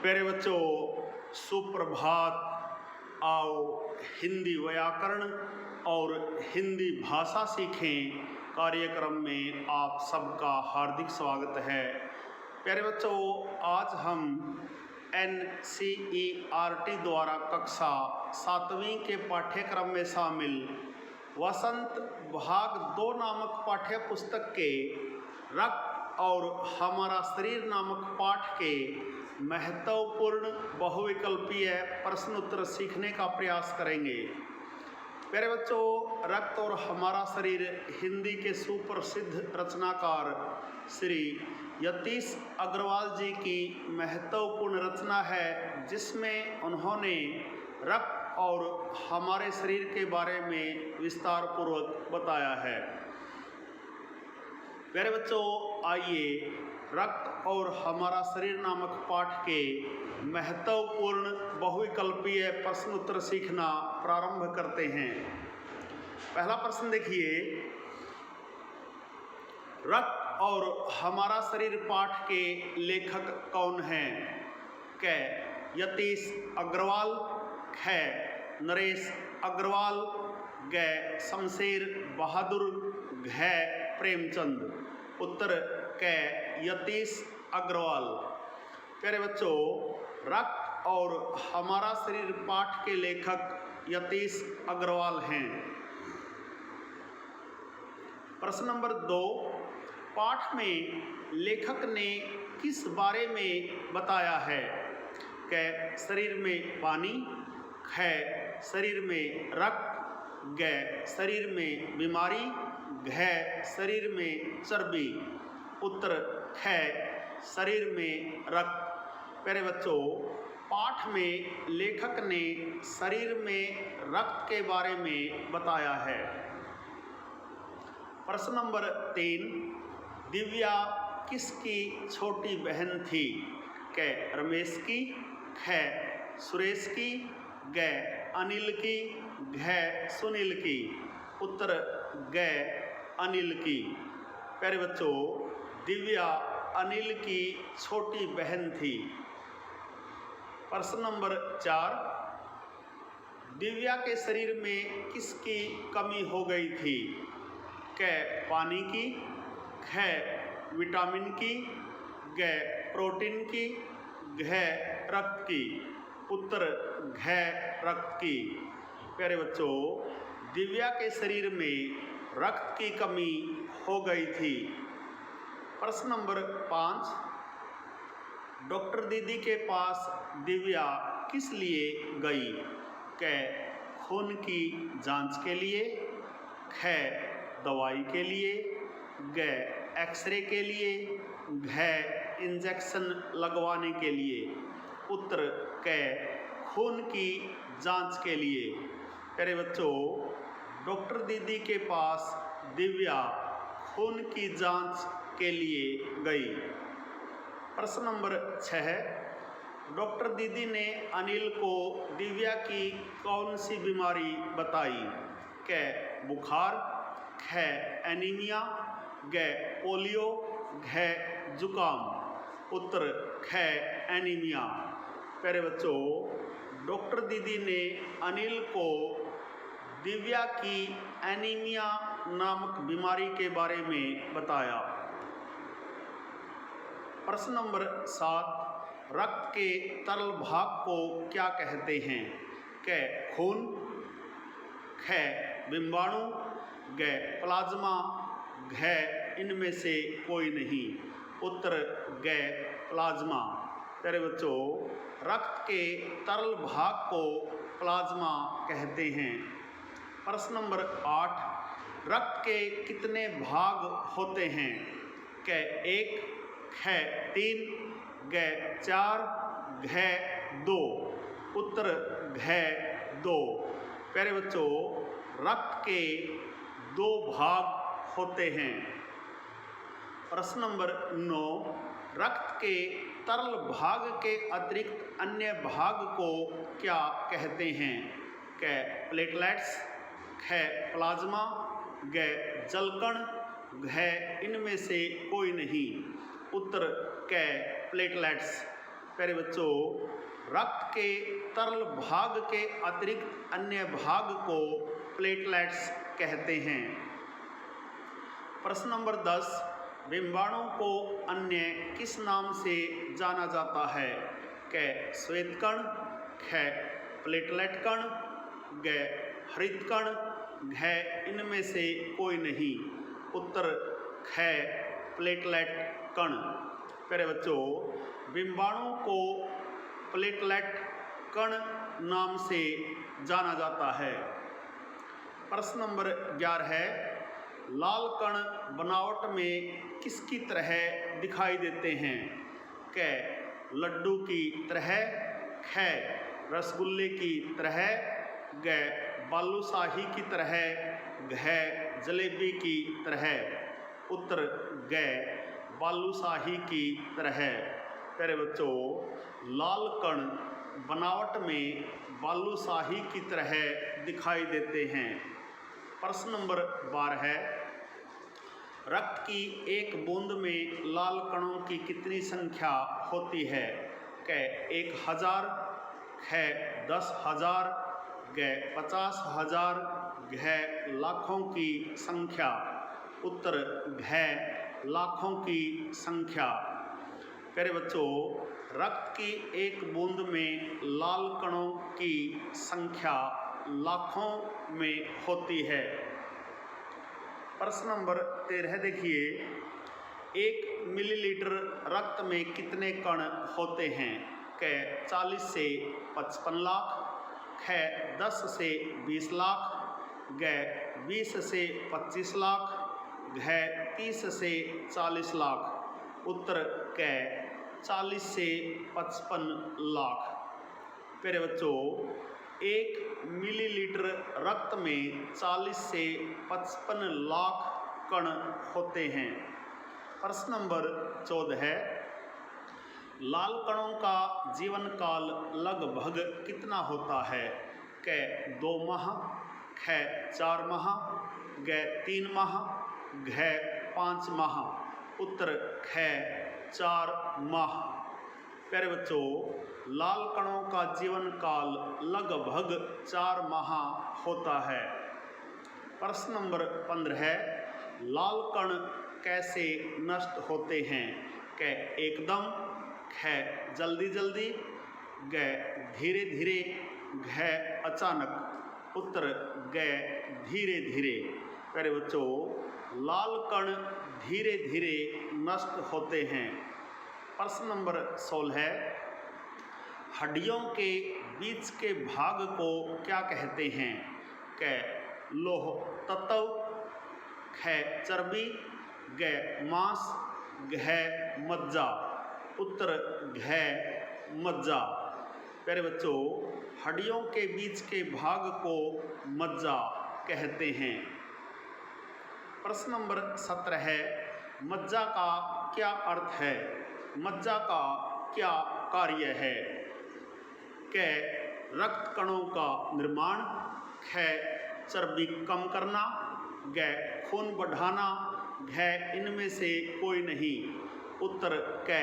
प्यारे बच्चों, सुप्रभात। आओ हिंदी व्याकरण और हिंदी भाषा सीखें कार्यक्रम में आप सबका हार्दिक स्वागत है। प्यारे बच्चों, आज हम NCERT द्वारा कक्षा 7वीं के पाठ्यक्रम में शामिल वसंत भाग 2 नामक पाठ्य पुस्तक के रक्त और हमारा शरीर नामक पाठ के महत्वपूर्ण बहुविकल्पीय प्रश्न उत्तर सीखने का प्रयास करेंगे। प्यारे बच्चों, रक्त और हमारा शरीर हिंदी के सुप्रसिद्ध रचनाकार श्री यतीश अग्रवाल जी की महत्वपूर्ण रचना है, जिसमें उन्होंने रक्त और हमारे शरीर के बारे में विस्तार पूर्वक बताया है। प्यारे बच्चों, आइए रक्त और हमारा शरीर नामक पाठ के महत्वपूर्ण बहुविकल्पीय प्रश्न उत्तर सीखना प्रारंभ करते हैं। पहला प्रश्न देखिए, रक्त और हमारा शरीर पाठ के लेखक कौन हैं? क यतीश अग्रवाल, ख नरेश अग्रवाल, ग शमशेर बहादुर, घ प्रेमचंद। उत्तर क यतीश अग्रवाल। प्यारे बच्चों, रक्त और हमारा शरीर पाठ के लेखक यतीश अग्रवाल हैं। प्रश्न नंबर 2, पाठ में लेखक ने किस बारे में बताया है? क शरीर में पानी, ख शरीर में रक्त, ग शरीर में बीमारी, घ शरीर में चर्बी। उत्तर ख शरीर में रक्त। प्यारे बच्चों, पाठ में लेखक ने शरीर में रक्त के बारे में बताया है। प्रश्न नंबर 3, दिव्या किसकी छोटी बहन थी? क रमेश की, ख सुरेश की, ग अनिल की, घ सुनील की। उत्तर ग अनिल की। प्यारे बच्चों, दिव्या अनिल की छोटी बहन थी। प्रश्न नंबर 4, दिव्या के शरीर में किसकी कमी हो गई थी? क पानी की, ख विटामिन की, ग प्रोटीन की, घ रक्त की। उत्तर घ रक्त की। प्यारे बच्चों, दिव्या के शरीर में रक्त की कमी हो गई थी। प्रश्न नंबर 5, डॉक्टर दीदी के पास दिव्या किस लिए गई? क खून की जांच के लिए, ख दवाई के लिए, ग एक्सरे के लिए, घ इंजेक्शन लगवाने के लिए। उत्तर क खून की जांच के लिए। प्यारे बच्चों, डॉक्टर दीदी के पास दिव्या खून की जांच के लिए गई। प्रश्न नंबर 6, डॉक्टर दीदी ने अनिल को दिव्या की कौन सी बीमारी बताई? क बुखार, ख एनीमिया, ग पोलियो, घ जुकाम। उत्तर ख एनीमिया। प्यारे बच्चों, डॉक्टर दीदी ने अनिल को दिव्या की एनीमिया नामक बीमारी के बारे में बताया। प्रश्न नंबर 7, रक्त के तरल भाग को क्या कहते हैं? क खून, ख बिंबाणु, ग प्लाज्मा, घ इनमें से कोई नहीं। उत्तर ग प्लाज्मा। प्यारे बच्चों, रक्त के तरल भाग को प्लाज्मा कहते हैं। प्रश्न नंबर 8, रक्त के कितने भाग होते हैं? क 1, ख 3, ग 4, घ 2। उत्तर घ 2। प्यारे बच्चों, रक्त के 2 भाग होते हैं। प्रश्न नंबर 9, रक्त के तरल भाग के अतिरिक्त अन्य भाग को क्या कहते हैं? क प्लेटलेट्स, ख प्लाज्मा, ग जलकण, घ इनमें से कोई नहीं। उत्तर क प्लेटलेट्स। प्यारे बच्चों, रक्त के तरल भाग के अतिरिक्त अन्य भाग को प्लेटलेट्स कहते हैं। प्रश्न नंबर 10, बिंबाणु को अन्य किस नाम से जाना जाता है? क श्वेत कण, ख प्लेटलेट कण, ग हरित कण, घ इनमें से कोई नहीं। उत्तर ख प्लेटलेट कण। प्यारे बच्चों, बिंबाणु को प्लेटलेट कण नाम से जाना जाता है। प्रश्न नंबर 11 है, लाल कण बनावट में किसकी तरह दिखाई देते हैं? क लड्डू की तरह, ख रसगुल्ले की तरह, ग बालूशाही की तरह, घ जलेबी की तरह। उत्तर ग बालूशाही की तरह। प्यारे बच्चों, लाल कण बनावट में बालूशाही की तरह दिखाई देते हैं। प्रश्न नंबर 12 है, रक्त की एक बूंद में लाल कणों की कितनी संख्या होती है? क 1000, ख 10,000, ग 50,000, घ लाखों की संख्या। उत्तर घ लाखों की संख्या। प्यारे बच्चों, रक्त की एक बूंद में लाल कणों की संख्या लाखों में होती है। प्रश्न नंबर 13 देखिए, 1 मिलीलीटर रक्त में कितने कण होते हैं? क 40 से 55 लाख, ख 10 से 20 लाख, ग 20 से 25 लाख, घ 30 से 40 लाख। उत्तर क 40 से 55 लाख। प्यारे बच्चों, 1 मिलीलीटर रक्त में 40 से 55 लाख कण होते हैं। प्रश्न नंबर 14 है, लाल कणों का जीवन काल लगभग कितना होता है? क 2 माह, ख 4 माह, ग 3 माह, घ 5 माह। उत्तर ख 4 माह। प्यारे बच्चों, लाल कणों का जीवन काल लगभग 4 माह होता है। प्रश्न नंबर 15 है, लाल कण कैसे नष्ट होते हैं? क एकदम, ख जल्दी जल्दी, ग धीरे धीरे, घ अचानक। उत्तर ग धीरे धीरे। प्यारे बच्चों, लाल कण धीरे धीरे नष्ट होते हैं। प्रश्न नंबर 16 है, हड्डियों के बीच के भाग को क्या कहते हैं? क लोह तत्व, ख चर्बी, ग मांस, घ मज्जा। उत्तर घ मज्जा। प्यारे बच्चों, हड्डियों के बीच के भाग को मज्जा कहते हैं। प्रश्न नंबर 17 है, मज्जा का क्या अर्थ है? मज्जा का क्या कार्य है? क रक्त कणों का निर्माण, ख चर्बी कम करना, ग खून बढ़ाना, घ इनमें से कोई नहीं। उत्तर क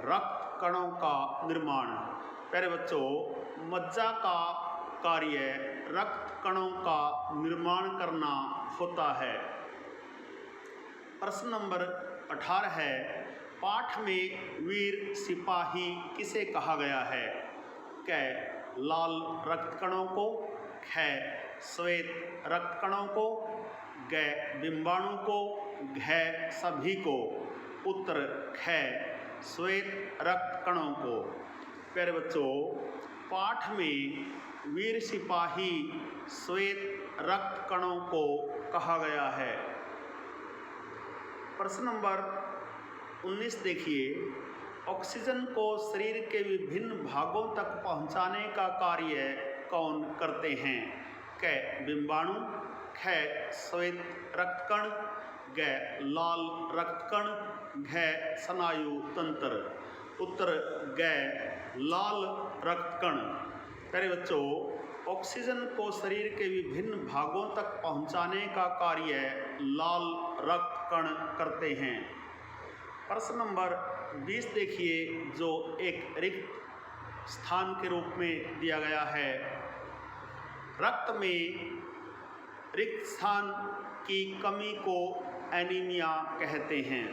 रक्त कणों का निर्माण। प्यारे बच्चों, मज्जा का कार्य रक्त कणों का निर्माण करना होता है। प्रश्न नंबर 18 है, पाठ में वीर सिपाही किसे कहा गया है? क लाल रक्त कणों को, ख श्वेत रक्त कणों को, ग बिंबाणु को, घ सभी को। उत्तर ख श्वेत रक्त कणों को। प्यारे बच्चों, पाठ में वीर सिपाही श्वेत रक्त कणों को कहा गया है। प्रश्न नंबर 19 देखिए, ऑक्सीजन को शरीर के विभिन्न भागों तक पहुंचाने का कार्य कौन करते हैं? क बिंबाणु, ख श्वेत रक्त कण, ग लाल रक्त कण, घ स्नायु तंत्र। उत्तर ग लाल रक्त कण। प्यारे बच्चों, ऑक्सीजन को शरीर के विभिन्न भागों तक पहुंचाने का कार्य लाल रक्त कण करते हैं। प्रश्न नंबर 20 देखिए, जो एक रिक्त स्थान के रूप में दिया गया है। रक्त में रिक्त स्थान की कमी को एनीमिया कहते हैं।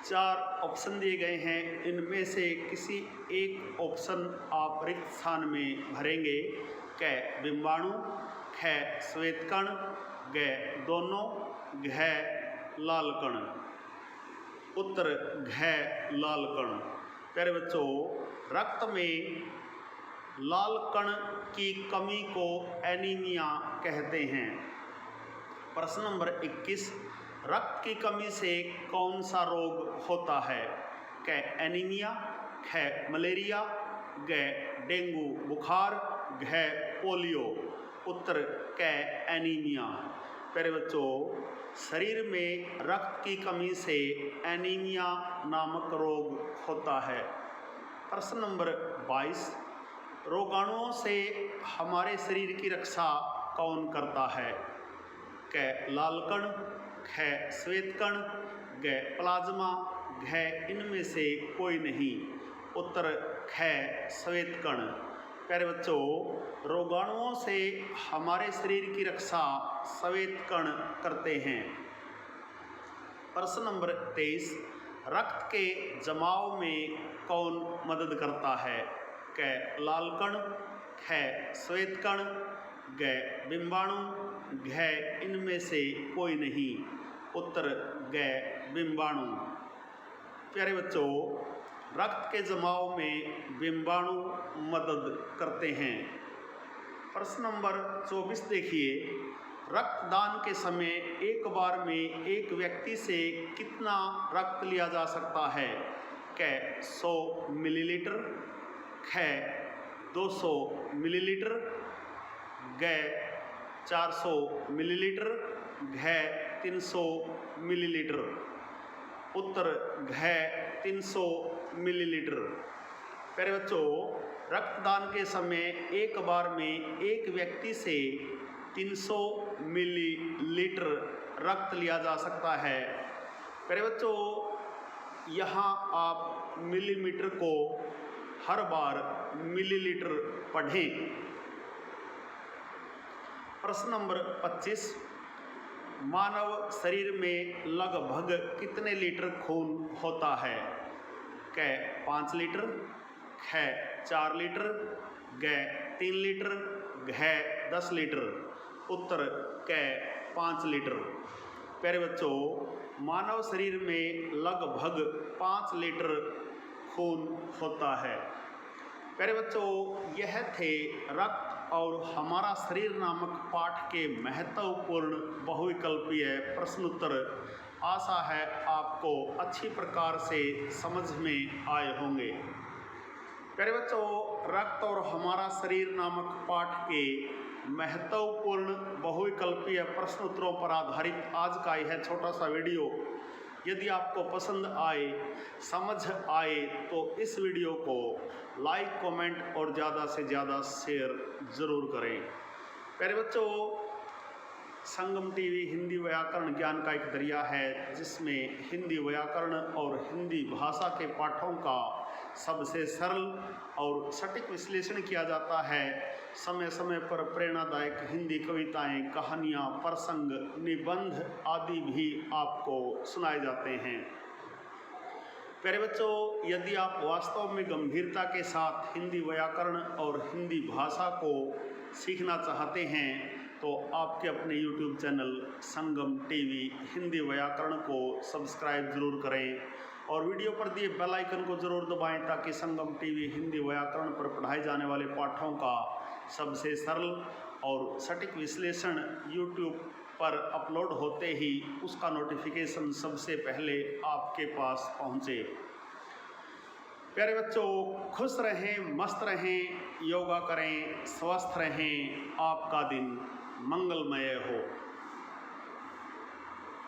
4 ऑप्शन दिए गए हैं, इनमें से किसी एक ऑप्शन आप रिक्त स्थान में भरेंगे। क बिंबाणु, ख श्वेत कण, ग दोनों, घ लाल कण। उत्तर घ लाल कण। प्यारे बच्चों, रक्त में लाल कण की कमी को एनीमिया कहते हैं। प्रश्न नंबर 21, रक्त की कमी से कौन सा रोग होता है? क एनीमिया, ख मलेरिया, ग डेंगू बुखार, घ पोलियो। उत्तर क एनीमिया। प्यारे बच्चों, शरीर में रक्त की कमी से एनीमिया नामक रोग होता है। प्रश्न नंबर 22, रोगाणुओं से हमारे शरीर की रक्षा कौन करता है? क लाल कण, ख श्वेत कण, ग प्लाज्मा, घ इनमें से कोई नहीं। उत्तर ख श्वेत कण। प्यारे बच्चों, रोगाणुओं से हमारे शरीर की रक्षा श्वेत कण करते हैं। प्रश्न नंबर 23, रक्त के जमाव में कौन मदद करता है? क लाल कण, ख श्वेत कण, ग बिंबाणु, घ इनमें से कोई नहीं। उत्तर ग बिंबाणु। प्यारे बच्चों, रक्त के जमाव में बिंबाणु मदद करते हैं। प्रश्न नंबर 24 देखिए, रक्तदान के समय एक बार में एक व्यक्ति से कितना रक्त लिया जा सकता है? क 100 मिलीलीटर, ख 200 मिलीलीटर, ग 400 मिलीलीटर, घ 300 मिलीलीटर। उत्तर घ 300 मिलीलीटर। प्यारे बच्चों, रक्तदान के समय एक बार में एक व्यक्ति से 300 मिलीलीटर रक्त लिया जा सकता है। प्यारे बच्चों, यहाँ आप मिलीमीटर को हर बार मिलीलीटर पढ़ें। प्रश्न नंबर 25, मानव शरीर में लगभग कितने लीटर खून होता है? क 5 लीटर, ख 4 लीटर, ग 3 लीटर, घ 10 लीटर। उत्तर क 5 लीटर। प्यारे बच्चों, मानव शरीर में लगभग 5 लीटर खून होता है। प्यारे बच्चों, यह थे रक्त और हमारा शरीर नामक पाठ के महत्वपूर्ण बहुविकल्पीय प्रश्न उत्तर। आशा है आपको अच्छी प्रकार से समझ में आए होंगे। प्यारे बच्चों, रक्त और हमारा शरीर नामक पाठ के महत्वपूर्ण बहुविकल्पीय प्रश्न उत्तरों पर आधारित आज का यह छोटा सा वीडियो यदि आपको पसंद आए, समझ आए, तो इस वीडियो को लाइक, कमेंट और ज़्यादा से ज़्यादा शेयर ज़रूर करें। प्यारे बच्चों, संगम टीवी हिंदी व्याकरण ज्ञान का एक दरिया है, जिसमें हिंदी व्याकरण और हिंदी भाषा के पाठों का सबसे सरल और सटीक विश्लेषण किया जाता है। समय समय पर प्रेरणादायक हिंदी कविताएं, कहानियां, प्रसंग, निबंध आदि भी आपको सुनाए जाते हैं। प्यारे बच्चों, यदि आप वास्तव में गंभीरता के साथ हिंदी व्याकरण और हिंदी भाषा को सीखना चाहते हैं, तो आपके अपने YouTube चैनल संगम टीवी हिंदी व्याकरण को सब्सक्राइब ज़रूर करें और वीडियो पर दिए बेल आइकन को ज़रूर दबाएं, ताकि संगम टीवी हिंदी व्याकरण पर पढ़ाए जाने वाले पाठों का सबसे सरल और सटीक विश्लेषण YouTube पर अपलोड होते ही उसका नोटिफिकेशन सबसे पहले आपके पास पहुंचे। प्यारे बच्चों, खुश रहें, मस्त रहें, योगा करें, स्वस्थ रहें, आपका दिन मंगलमय हो।